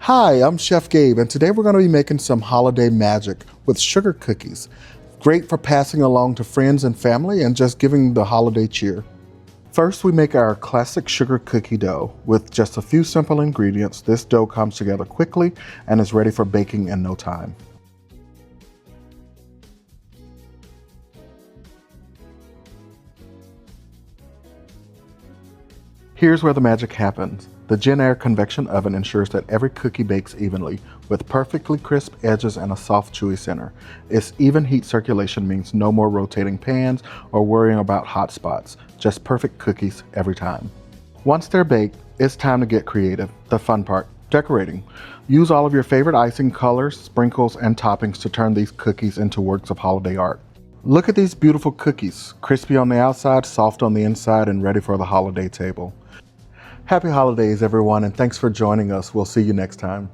Hi, I'm Chef Gabe, and today we're going to be making some holiday magic with sugar cookies. Great for passing along to friends and family and just giving the holiday cheer. First, we make our classic sugar cookie dough. With just a few simple ingredients, this dough comes together quickly and is ready for baking in no time. Here's where the magic happens. The JennAir Convection Oven ensures that every cookie bakes evenly, with perfectly crisp edges and a soft, chewy center. Its even heat circulation means no more rotating pans or worrying about hot spots. Just perfect cookies every time. Once they're baked, it's time to get creative. The fun part, decorating. Use all of your favorite icing colors, sprinkles, and toppings to turn these cookies into works of holiday art. Look at these beautiful cookies, crispy on the outside, soft on the inside, and ready for the holiday table. Happy holidays, everyone, and thanks for joining us. We'll see you next time.